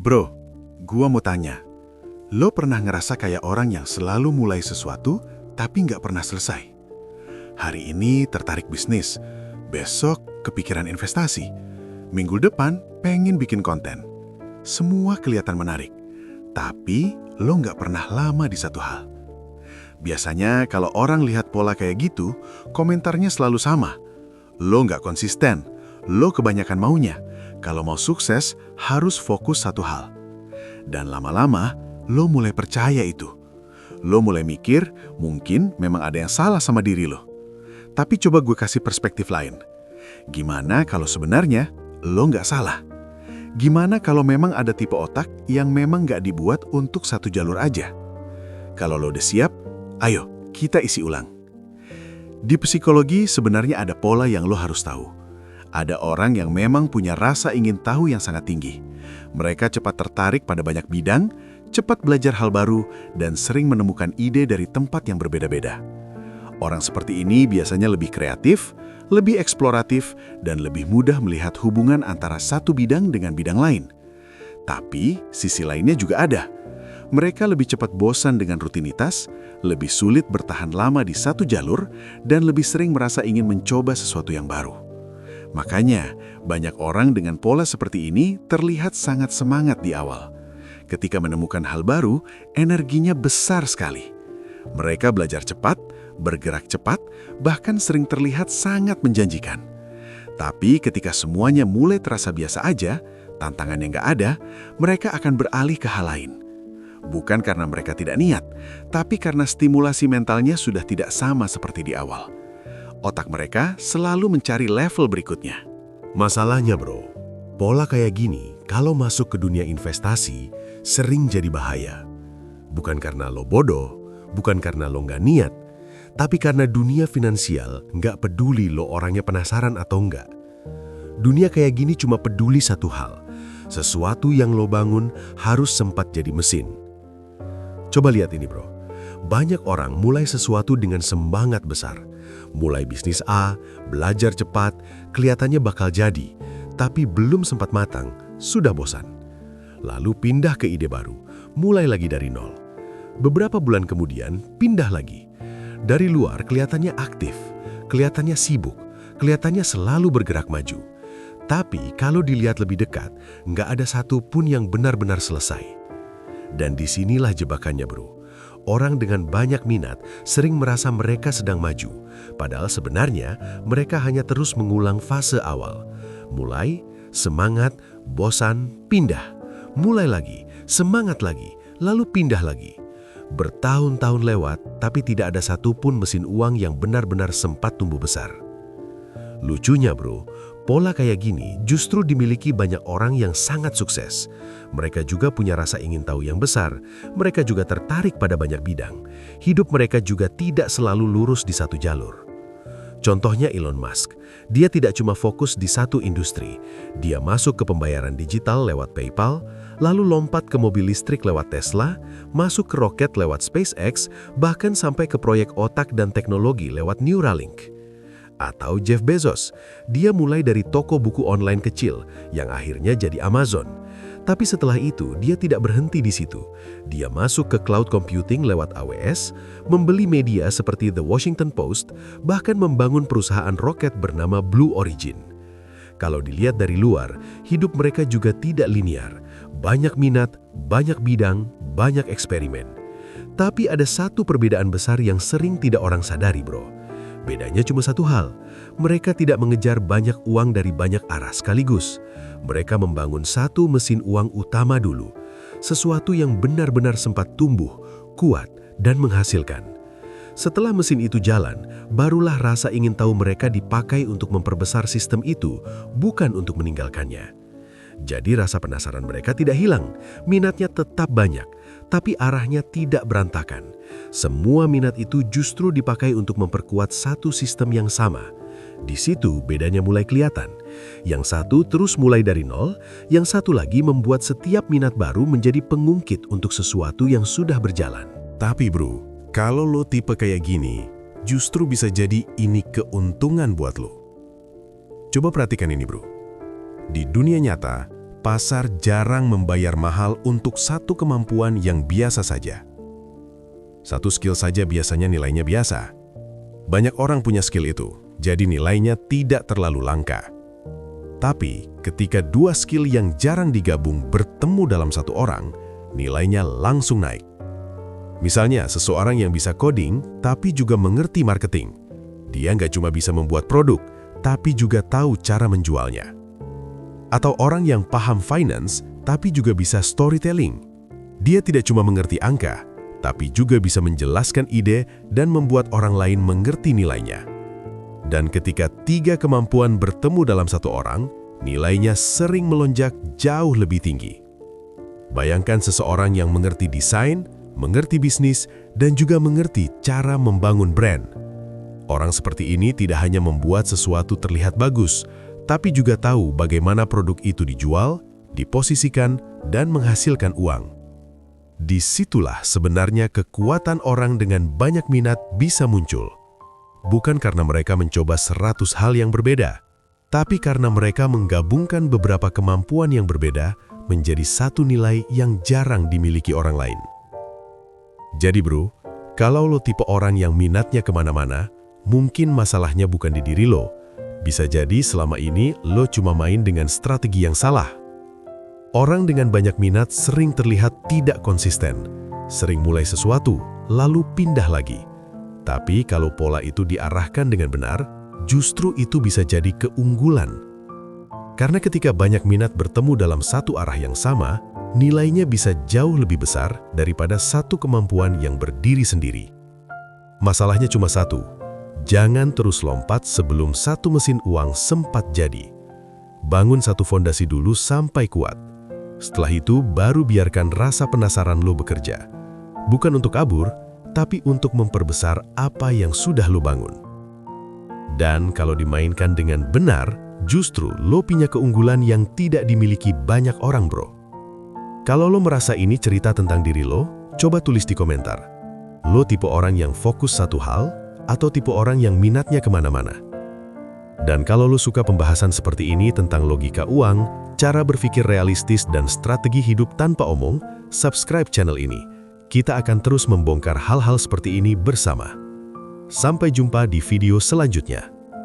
Bro, gua mau tanya, lo pernah ngerasa kayak orang yang selalu mulai sesuatu tapi nggak pernah selesai? Hari ini tertarik bisnis, besok kepikiran investasi, minggu depan pengen bikin konten. Semua kelihatan menarik, tapi lo nggak pernah lama di satu hal. Biasanya kalau orang lihat pola kayak gitu, komentarnya selalu sama. Lo nggak konsisten, lo kebanyakan maunya. Kalau mau sukses, harus fokus satu hal. Dan lama-lama, lo mulai percaya itu. Lo mulai mikir, mungkin memang ada yang salah sama diri lo. Tapi coba gue kasih perspektif lain. Gimana kalau sebenarnya lo nggak salah? Gimana kalau memang ada tipe otak yang memang nggak dibuat untuk satu jalur aja? Kalau lo udah siap, ayo kita isi ulang. Di psikologi sebenarnya ada pola yang lo harus tahu. Ada orang yang memang punya rasa ingin tahu yang sangat tinggi. Mereka cepat tertarik pada banyak bidang, cepat belajar hal baru, dan sering menemukan ide dari tempat yang berbeda-beda. Orang seperti ini biasanya lebih kreatif, lebih eksploratif, dan lebih mudah melihat hubungan antara satu bidang dengan bidang lain. Tapi, sisi lainnya juga ada. Mereka lebih cepat bosan dengan rutinitas, lebih sulit bertahan lama di satu jalur, dan lebih sering merasa ingin mencoba sesuatu yang baru. Makanya, banyak orang dengan pola seperti ini terlihat sangat semangat di awal. Ketika menemukan hal baru, energinya besar sekali. Mereka belajar cepat, bergerak cepat, bahkan sering terlihat sangat menjanjikan. Tapi ketika semuanya mulai terasa biasa aja, tantangan yang nggak ada, mereka akan beralih ke hal lain. Bukan karena mereka tidak niat, tapi karena stimulasi mentalnya sudah tidak sama seperti di awal. Otak mereka selalu mencari level berikutnya. Masalahnya bro, pola kayak gini kalau masuk ke dunia investasi sering jadi bahaya. Bukan karena lo bodoh, bukan karena lo nggak niat, tapi karena dunia finansial nggak peduli lo orangnya penasaran atau nggak. Dunia kayak gini cuma peduli satu hal, sesuatu yang lo bangun harus sempat jadi mesin. Coba lihat ini bro, banyak orang mulai sesuatu dengan semangat besar. Mulai bisnis A, belajar cepat, kelihatannya bakal jadi, tapi belum sempat matang, sudah bosan. Lalu pindah ke ide baru, mulai lagi dari nol. Beberapa bulan kemudian, pindah lagi. Dari luar kelihatannya aktif, kelihatannya sibuk, kelihatannya selalu bergerak maju. Tapi kalau dilihat lebih dekat, nggak ada satupun yang benar-benar selesai. Dan disinilah jebakannya bro. Orang dengan banyak minat sering merasa mereka sedang maju, padahal sebenarnya mereka hanya terus mengulang fase awal. Mulai, semangat, bosan, pindah. Mulai lagi, semangat lagi, lalu pindah lagi. Bertahun-tahun lewat, tapi tidak ada satupun mesin uang yang benar-benar sempat tumbuh besar. Lucunya bro, pola kayak gini justru dimiliki banyak orang yang sangat sukses. Mereka juga punya rasa ingin tahu yang besar. Mereka juga tertarik pada banyak bidang. Hidup mereka juga tidak selalu lurus di satu jalur. Contohnya Elon Musk. Dia tidak cuma fokus di satu industri. Dia masuk ke pembayaran digital lewat PayPal, lalu lompat ke mobil listrik lewat Tesla, masuk ke roket lewat SpaceX, bahkan sampai ke proyek otak dan teknologi lewat Neuralink. Atau Jeff Bezos, dia mulai dari toko buku online kecil yang akhirnya jadi Amazon. Tapi setelah itu, dia tidak berhenti di situ. Dia masuk ke cloud computing lewat AWS, membeli media seperti The Washington Post, bahkan membangun perusahaan roket bernama Blue Origin. Kalau dilihat dari luar, hidup mereka juga tidak linear. Banyak minat, banyak bidang, banyak eksperimen. Tapi ada satu perbedaan besar yang sering tidak orang sadari bro. Bedanya cuma satu hal, mereka tidak mengejar banyak uang dari banyak arah sekaligus. Mereka membangun satu mesin uang utama dulu, sesuatu yang benar-benar sempat tumbuh, kuat, dan menghasilkan. Setelah mesin itu jalan, barulah rasa ingin tahu mereka dipakai untuk memperbesar sistem itu, bukan untuk meninggalkannya. Jadi rasa penasaran mereka tidak hilang, minatnya tetap banyak, tapi arahnya tidak berantakan. Semua minat itu justru dipakai untuk memperkuat satu sistem yang sama. Di situ bedanya mulai kelihatan. Yang satu terus mulai dari nol, yang satu lagi membuat setiap minat baru menjadi pengungkit untuk sesuatu yang sudah berjalan. Tapi bro, kalau lo tipe kayak gini, justru bisa jadi ini keuntungan buat lo. Coba perhatikan ini bro. Di dunia nyata, pasar jarang membayar mahal untuk satu kemampuan yang biasa saja. Satu skill saja biasanya nilainya biasa. Banyak orang punya skill itu, jadi nilainya tidak terlalu langka. Tapi, ketika dua skill yang jarang digabung bertemu dalam satu orang, nilainya langsung naik. Misalnya, seseorang yang bisa coding, tapi juga mengerti marketing. Dia nggak cuma bisa membuat produk, tapi juga tahu cara menjualnya. Atau orang yang paham finance, tapi juga bisa storytelling. Dia tidak cuma mengerti angka, tapi juga bisa menjelaskan ide dan membuat orang lain mengerti nilainya. Dan ketika tiga kemampuan bertemu dalam satu orang, nilainya sering melonjak jauh lebih tinggi. Bayangkan seseorang yang mengerti desain, mengerti bisnis, dan juga mengerti cara membangun brand. Orang seperti ini tidak hanya membuat sesuatu terlihat bagus, tapi juga tahu bagaimana produk itu dijual, diposisikan, dan menghasilkan uang. Disitulah sebenarnya kekuatan orang dengan banyak minat bisa muncul. Bukan karena mereka mencoba 100 hal yang berbeda, tapi karena mereka menggabungkan beberapa kemampuan yang berbeda menjadi satu nilai yang jarang dimiliki orang lain. Jadi bro, kalau lo tipe orang yang minatnya kemana-mana, mungkin masalahnya bukan di diri lo. Bisa jadi selama ini lo cuma main dengan strategi yang salah. Orang dengan banyak minat sering terlihat tidak konsisten, sering mulai sesuatu, lalu pindah lagi. Tapi kalau pola itu diarahkan dengan benar, justru itu bisa jadi keunggulan. Karena ketika banyak minat bertemu dalam satu arah yang sama, nilainya bisa jauh lebih besar daripada satu kemampuan yang berdiri sendiri. Masalahnya cuma satu. Jangan terus lompat sebelum satu mesin uang sempat jadi. Bangun satu fondasi dulu sampai kuat. Setelah itu, baru biarkan rasa penasaran lo bekerja. Bukan untuk kabur, tapi untuk memperbesar apa yang sudah lo bangun. Dan kalau dimainkan dengan benar, justru lo punya keunggulan yang tidak dimiliki banyak orang, bro. Kalau lo merasa ini cerita tentang diri lo, coba tulis di komentar. Lo tipe orang yang fokus satu hal, atau tipe orang yang minatnya kemana-mana. Dan kalau lo suka pembahasan seperti ini tentang logika uang, cara berpikir realistis dan strategi hidup tanpa omong, subscribe channel ini. Kita akan terus membongkar hal-hal seperti ini bersama. Sampai jumpa di video selanjutnya.